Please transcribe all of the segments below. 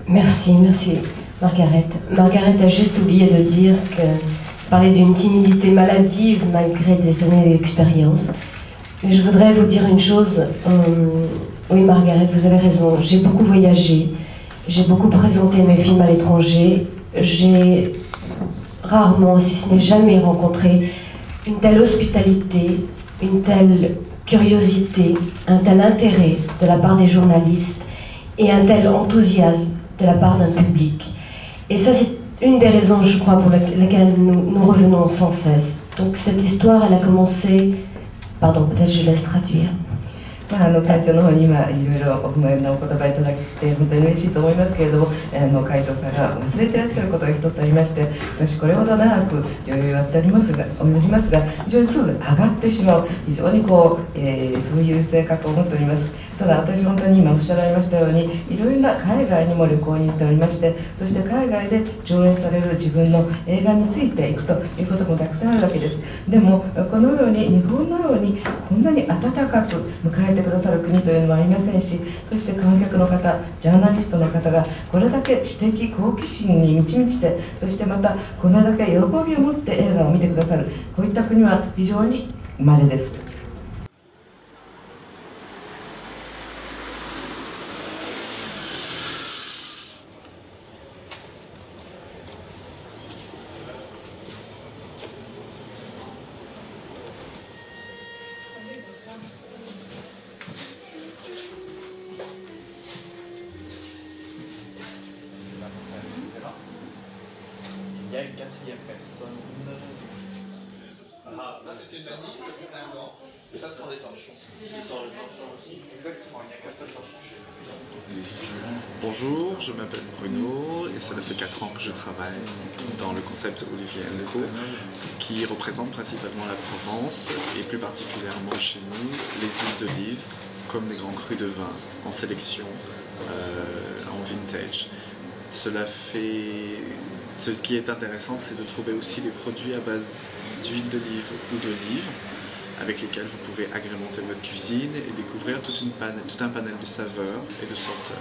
Merci, merci Margaret. Margaret a juste oublié de dire que parler d'une timidité maladive malgré des années d'expérience. Mais je voudrais vous dire une chose. Oui, Margaret, vous avez raison. J'ai beaucoup voyagé. J'ai beaucoup présenté mes films à l'étranger. J'ai rarement, si ce n'est jamais, rencontré une telle hospitalité, une telle curiosité, un tel intérêt de la part des journalistes et un tel enthousiasme de la part d'un public. Et ça, c'est une des raisons, je crois, pour laquelle nous revenons sans cesse. Donc cette histoire, elle a commencé... Pardon, peut-être je laisse traduire. 会長の方に今いろいろお不満なお言葉いただいて本当に嬉しいと思いますけれども、会長さんが忘れていらっしゃることが一つありまして、私これほど長く女優をやっておりますが非常にすぐ上がってしまう、非常にそういう性格を持っております。ただ私本当に今おっしゃられましたように、いろいろな海外にも旅行に行っておりまして、そして海外で上映される自分の映画についていくということもたくさんあるわけです。でもこのように日本のようにこんなに温かく迎えてくださる国というのもありませんし、そして観客の方、ジャーナリストの方がこれだけ知的好奇心に満ち満ちて、そしてまたこれだけ喜びを持って映画を見てくださる、こういった国は非常に稀です。Il y a une quatrième personne. Ah, ça c'est une manille, ça c'est un gant, et ça ce sont des torchons. Ce sont les torchons aussi. Exactement, il n'y a qu'un seul torchon chez nous. Bonjour, je m'appelle Bruno et cela fait 4 ans que je travaille dans le concept Olivier & Co qui représente principalement la Provence et plus particulièrement chez nous les huiles d'olive comme les grands crus de vin en sélection en vintage. Ce qui est intéressant, c'est de trouver aussi des produits à base d'huile d'olive ou d'olive avec lesquels vous pouvez agrémenter votre cuisine et découvrir tout un panel de saveurs et de senteurs.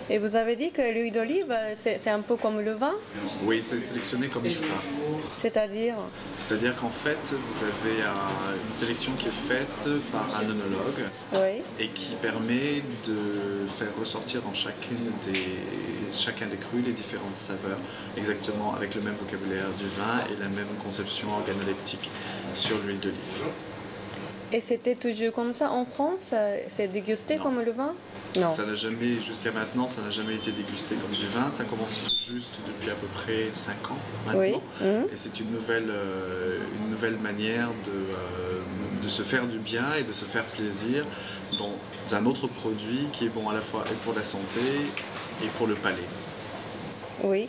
Et vous avez dit que l'huile d'olive, c'est un peu comme le vin? Oui, c'est sélectionné comme du vin. C'est-à-dire? C'est-à-dire qu'en fait, vous avez une sélection qui est faite par un œnologue et qui permet de faire ressortir dans chacun des crus les différentes saveurs, exactement avec le même vocabulaire du vin et la même conception organoleptique sur l'huile d'olive. Et c'était toujours comme ça en France? C'est dégusté comme le vin? Non. Ça n'a jamais, jusqu'à maintenant, ça n'a jamais été dégusté comme du vin. Ça commence juste depuis à peu près 5 ans maintenant. Oui. Et c'est une nouvelle manière de se faire du bien et de se faire plaisir dans un autre produit qui est bon à la fois et pour la santé et pour le palais. Oui.